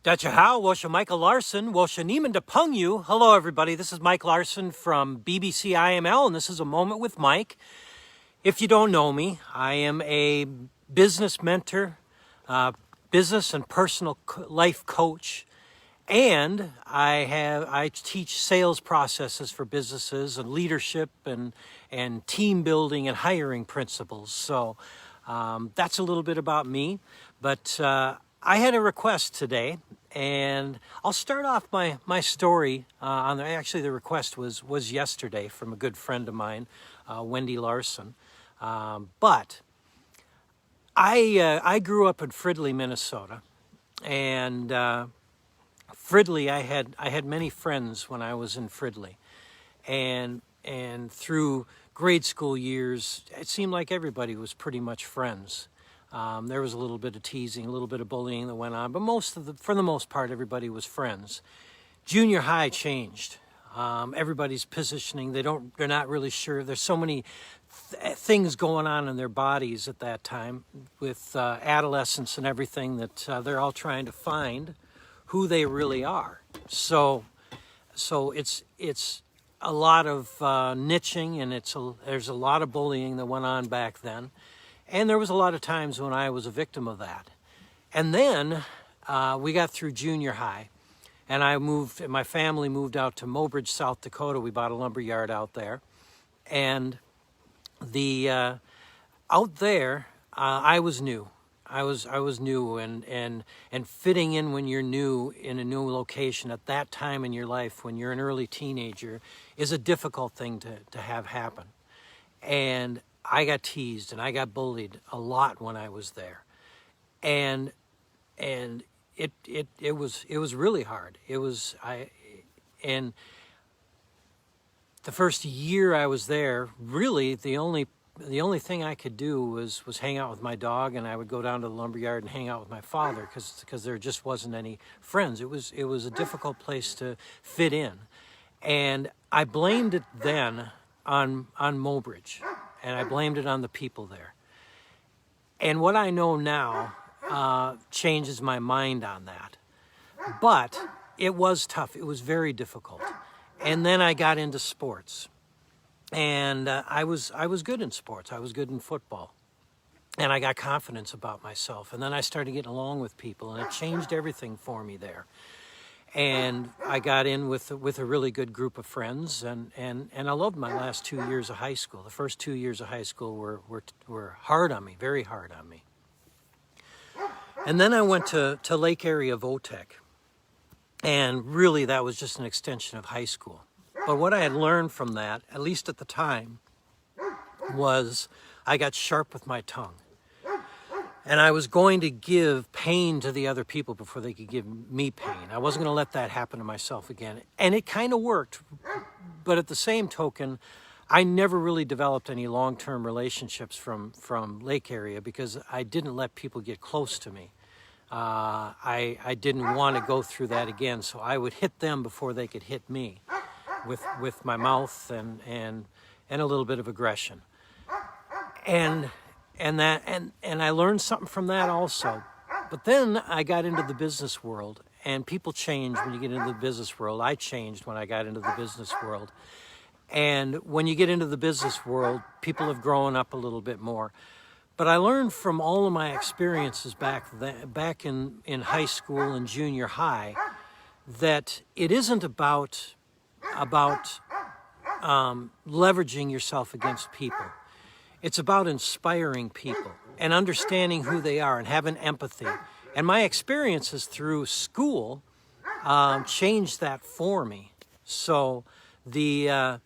Dacha How, Wosha Michael Larson, Wosha Nieman Pung you. Hello, everybody. This is Mike Larson from BBC IML, and this is A Moment with Mike. If you don't know me, I am a business mentor, business and personal life coach, and I teach sales processes for businesses and leadership and team building and hiring principles. So that's a little bit about me, but I had a request today, and I'll start off my story actually the request was yesterday from a good friend of mine, Wendy Larson. But I grew up in Fridley, Minnesota, and Fridley, I had many friends when I was in Fridley, and through grade school years, it seemed like everybody was pretty much friends. There was a little bit of teasing, a little bit of bullying that went on, but for the most part, everybody was friends. Junior high changed. Everybody's positioning. They're not really sure. There's so many things going on in their bodies at that time with adolescence and everything that they're all trying to find who they really are. So it's a lot of niching, and there's a lot of bullying that went on back then. And there was a lot of times when I was a victim of that. And then we got through junior high, and my family moved out to Mobridge, South Dakota. We bought a lumber yard out there. And out there, I was new. I was new, and fitting in when you're new in a new location at that time in your life, when you're an early teenager, is a difficult thing to have happen. And I got teased and I got bullied a lot when I was there, and it was really hard. And the first year I was there, really the only thing I could do was hang out with my dog, and I would go down to the lumberyard and hang out with my father because there just wasn't any friends. It was a difficult place to fit in, and I blamed it then on Mobridge. And I blamed it on the people there. And what I know now changes my mind on that. But it was tough. It was very difficult. And then I got into sports. And I was good in sports. I was good in football. And I got confidence about myself. And then I started getting along with people, and it changed everything for me there. And I got in with a really good group of friends, and I loved my last 2 years of high school. The first 2 years of high school were hard on me, very hard on me. And then I went to Lake Area Votech, and really that was just an extension of high school. But what I had learned from that, at least at the time, was I got sharp with my tongue. And I was going to give pain to the other people before they could give me pain. I wasn't going to let that happen to myself again. And it kind of worked. But at the same token, I never really developed any long-term relationships from Lake Area because I didn't let people get close to me. I didn't want to go through that again. So I would hit them before they could hit me with my mouth and a little bit of aggression. And I learned something from that also. But then I got into the business world, and people change when you get into the business world. I changed when I got into the business world. And when you get into the business world, people have grown up a little bit more. But I learned from all of my experiences back in high school and junior high that it isn't about leveraging yourself against people. It's about inspiring people and understanding who they are and having empathy. And my experiences through school changed that for me. So the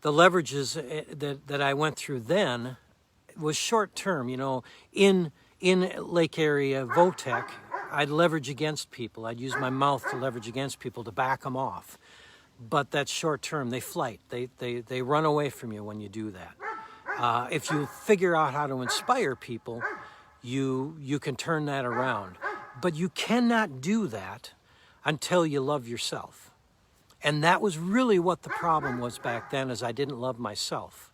leverages that I went through then was short term. In Lake Area Votech, I'd leverage against people. I'd use my mouth to leverage against people to back them off. But that's short term. They flight. They run away from you when you do that. If you figure out how to inspire people, you can turn that around. But you cannot do that until you love yourself. And that was really what the problem was back then, is I didn't love myself.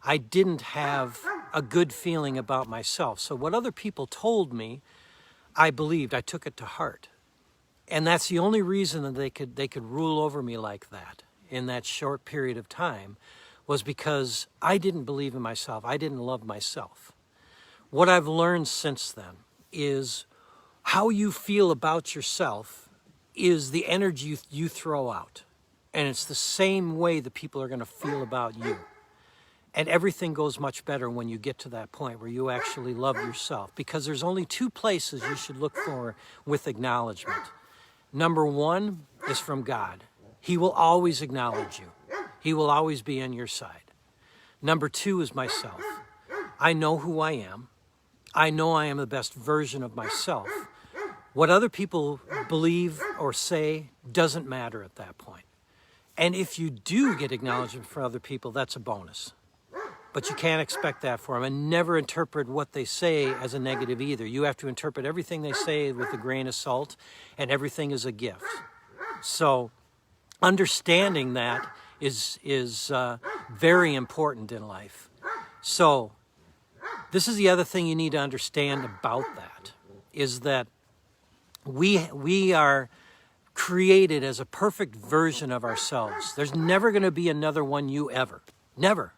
I didn't have a good feeling about myself. So what other people told me, I believed. I took it to heart. And that's the only reason that they could rule over me like that in that short period of time, was because I didn't believe in myself. I didn't love myself. What I've learned since then is how you feel about yourself is the energy you throw out. And it's the same way that people are going to feel about you. And everything goes much better when you get to that point where you actually love yourself. Because there's only two places you should look for with acknowledgement. Number one is from God. He will always acknowledge you. He will always be on your side. Number two is myself. I know who I am. I know I am the best version of myself. What other people believe or say doesn't matter at that point. And if you do get acknowledgement from other people, that's a bonus. But you can't expect that for them, and never interpret what they say as a negative either. You have to interpret everything they say with a grain of salt, and everything is a gift. So understanding that is very important in life. So this is the other thing you need to understand about that, is that we are created as a perfect version of ourselves. There's never going to be another one you ever. Never.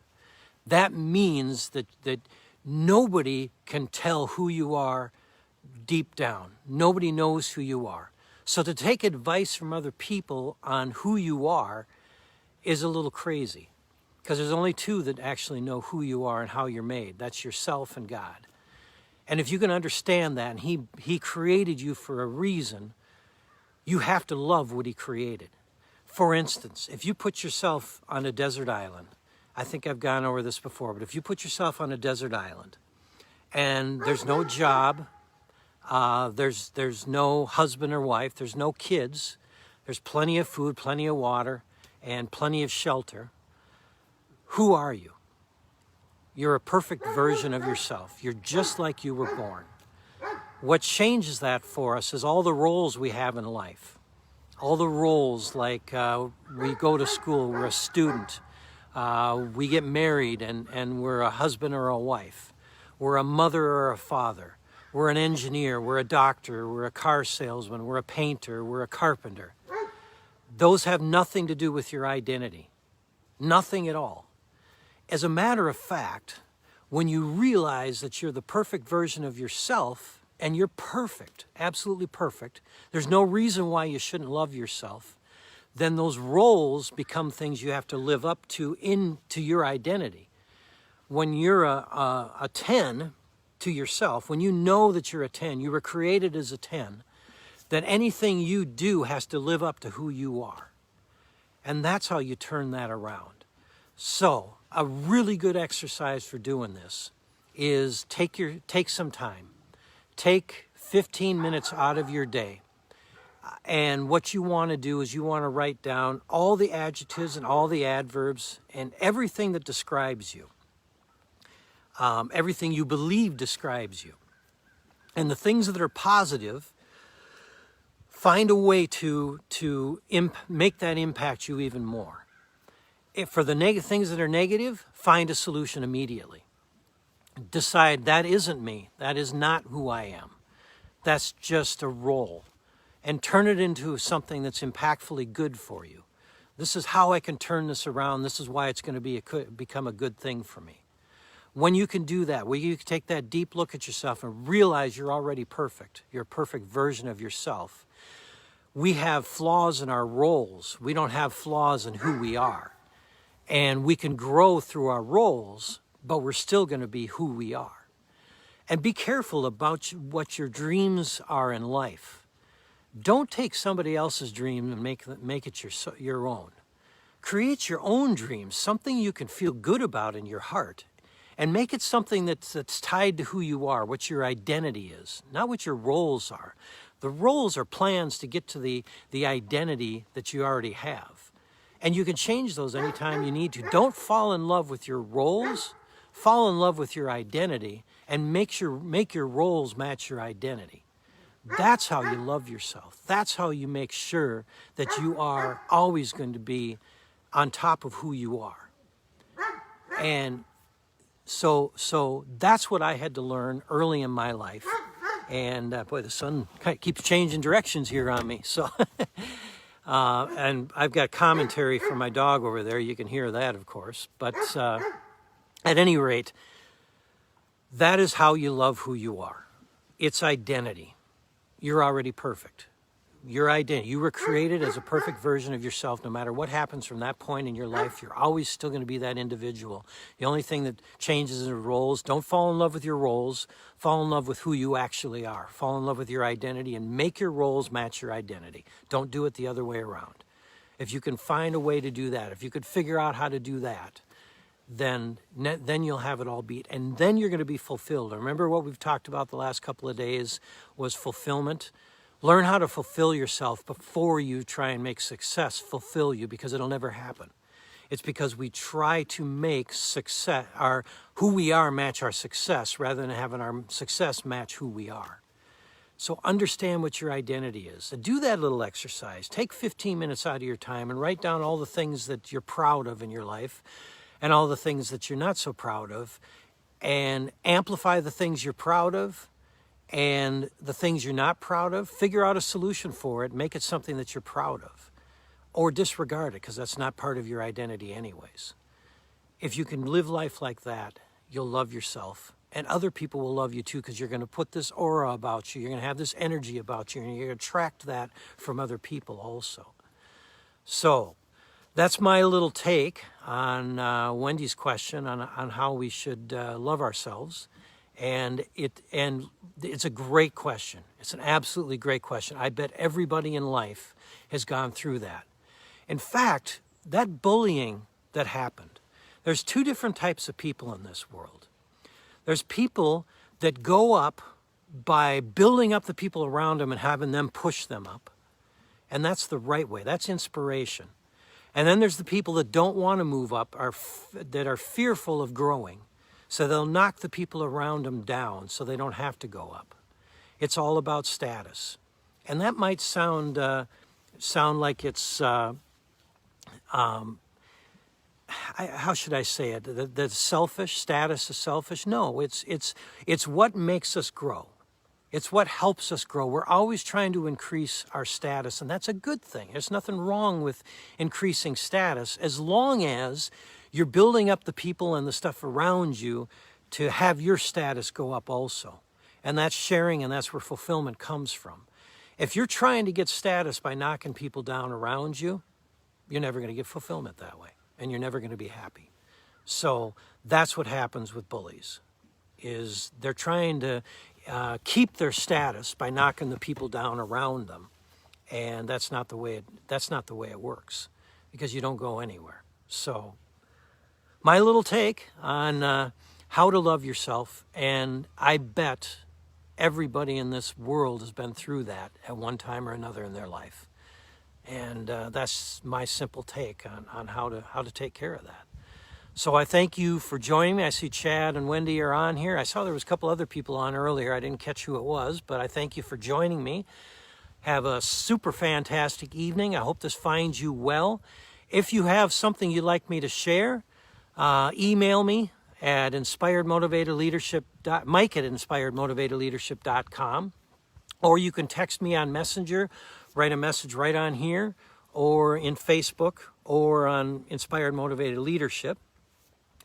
That means that nobody can tell who you are deep down. Nobody knows who you are. So to take advice from other people on who you are is a little crazy, because there's only two that actually know who you are and how you're made. That's yourself and God. And if you can understand that, and he created you for a reason, you have to love what he created. For instance, if you put yourself on a desert island, I think I've gone over this before, but if you put yourself on a desert island and there's no job, there's no husband or wife, there's no kids, there's plenty of food, plenty of water, and plenty of shelter, who are you? You're a perfect version of yourself. You're just like you were born. What changes that for us is all the roles we have in life. All the roles, like we go to school, we're a student. We get married and we're a husband or a wife. We're a mother or a father. We're an engineer, we're a doctor, we're a car salesman, we're a painter, we're a carpenter. Those have nothing to do with your identity. Nothing at all. As a matter of fact, when you realize that you're the perfect version of yourself, and you're perfect, absolutely perfect, there's no reason why you shouldn't love yourself, then those roles become things you have to live up to into your identity. When you're a 10 to yourself, when you know that you're a 10, you were created as a 10, then anything you do has to live up to who you are. And that's how you turn that around. So a really good exercise for doing this is take some time. Take 15 minutes out of your day. And what you want to do is you want to write down all the adjectives and all the adverbs and everything that describes you. Everything you believe describes you. And the things that are positive, find a way to make that impact you even more. If for the things that are negative, find a solution immediately. Decide that isn't me. That is not who I am. That's just a role. And turn it into something that's impactfully good for you. This is how I can turn this around. This is why it's going to become a good thing for me. When you can do that, when you can take that deep look at yourself and realize you're already perfect, you're a perfect version of yourself. We have flaws in our roles. We don't have flaws in who we are. And we can grow through our roles, but we're still going to be who we are. And be careful about what your dreams are in life. Don't take somebody else's dream and make it your own. Create your own dreams, something you can feel good about in your heart, and make it something that's tied to who you are, what your identity is, not what your roles are. The roles are plans to get to the identity that you already have. And you can change those anytime you need to. Don't fall in love with your roles. Fall in love with your identity and make your roles match your identity. That's how you love yourself. That's how you make sure that you are always going to be on top of who you are. And so that's what I had to learn early in my life. And boy, the sun kind of keeps changing directions here on me. So, and I've got commentary from my dog over there. You can hear that, of course. But at any rate, that is how you love who you are. It's identity. You're already perfect. Your identity. You were created as a perfect version of yourself. No matter what happens from that point in your life, you're always still going to be that individual. The only thing that changes is roles. Don't fall in love with your roles. Fall in love with who you actually are. Fall in love with your identity and make your roles match your identity. Don't do it the other way around. If you can find a way to do that, if you could figure out how to do that, then you'll have it all beat. And then you're going to be fulfilled. Remember what we've talked about the last couple of days was fulfillment. Learn how to fulfill yourself before you try and make success fulfill you, because it'll never happen. It's because we try to make success, who we are match our success, rather than having our success match who we are. So understand what your identity is. And do that little exercise. Take 15 minutes out of your time and write down all the things that you're proud of in your life and all the things that you're not so proud of, and amplify the things you're proud of. And the things you're not proud of, figure out a solution for it, make it something that you're proud of. Or disregard it, because that's not part of your identity anyways. If you can live life like that, you'll love yourself. And other people will love you too, because you're going to put this aura about you. You're going to have this energy about you, and you're going to attract that from other people also. So that's my little take on Wendy's question on how we should love ourselves. And it's a great question. It's an absolutely great question. I bet everybody in life has gone through that. In fact, that bullying that happened, there's two different types of people in this world. There's people that go up by building up the people around them and having them push them up. And that's the right way. That's inspiration. And then there's the people that don't want to move up, that are fearful of growing. So they'll knock the people around them down so they don't have to go up. It's all about status. And that might sound like it's, how should I say it? The selfish, status is selfish? No, it's what makes us grow. It's what helps us grow. We're always trying to increase our status, and that's a good thing. There's nothing wrong with increasing status as long as you're building up the people and the stuff around you to have your status go up also. And that's sharing, and that's where fulfillment comes from. If you're trying to get status by knocking people down around you, you're never going to get fulfillment that way, and you're never going to be happy. So that's what happens with bullies, is they're trying to keep their status by knocking the people down around them. And that's not the way it works, because you don't go anywhere. So my little take on how to love yourself, and I bet everybody in this world has been through that at one time or another in their life. And that's my simple take on how to take care of that. So I thank you for joining me. I see Chad and Wendy are on here. I saw there was a couple other people on earlier. I didn't catch who it was, but I thank you for joining me. Have a super fantastic evening. I hope this finds you well. If you have something you'd like me to share, email me at Mike at inspiredmotivatedleadership.com, or you can text me on Messenger, write a message right on here, or in Facebook, or on Inspired Motivated Leadership.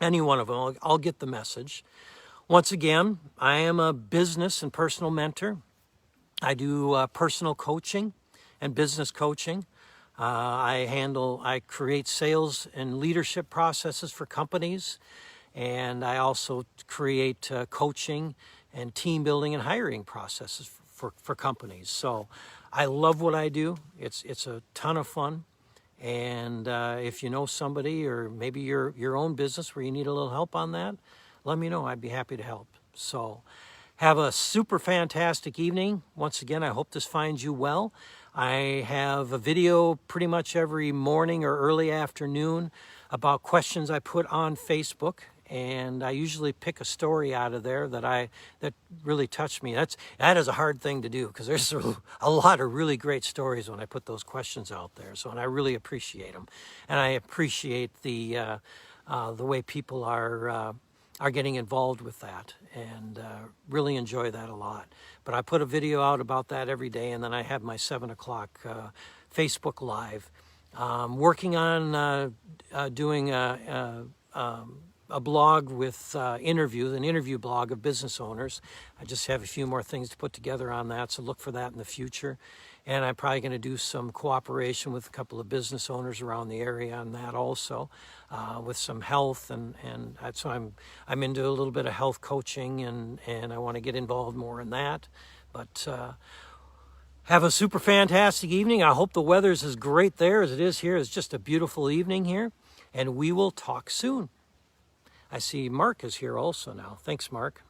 Any one of them, I'll get the message. Once again, I am a business and personal mentor. I do personal coaching and business coaching. I create sales and leadership processes for companies, and I also create coaching and team building and hiring processes for companies. So I love what I do. It's a ton of fun. And if you know somebody, or maybe your own business where you need a little help on that, let me know. I'd be happy to help. So have a super fantastic evening. Once again, I hope this finds you well. I have a video pretty much every morning or early afternoon about questions I put on Facebook, and I usually pick a story out of there that really touched me. That is a hard thing to do, because there's a lot of really great stories when I put those questions out there. So, and I really appreciate them, and I appreciate the way people are are getting involved with that, and really enjoy that a lot. But I put a video out about that every day, and then I have my 7 o'clock Facebook Live. Working on doing a blog with interviews, an interview blog of business owners. I just have a few more things to put together on that, so look for that in the future. And I'm probably going to do some cooperation with a couple of business owners around the area on that also, with some health, and so I'm into a little bit of health coaching, and I want to get involved more in that. But have a super fantastic evening. I hope the weather's as great there as it is here. It's just a beautiful evening here, and we will talk soon. I see Mark is here also now. Thanks, Mark.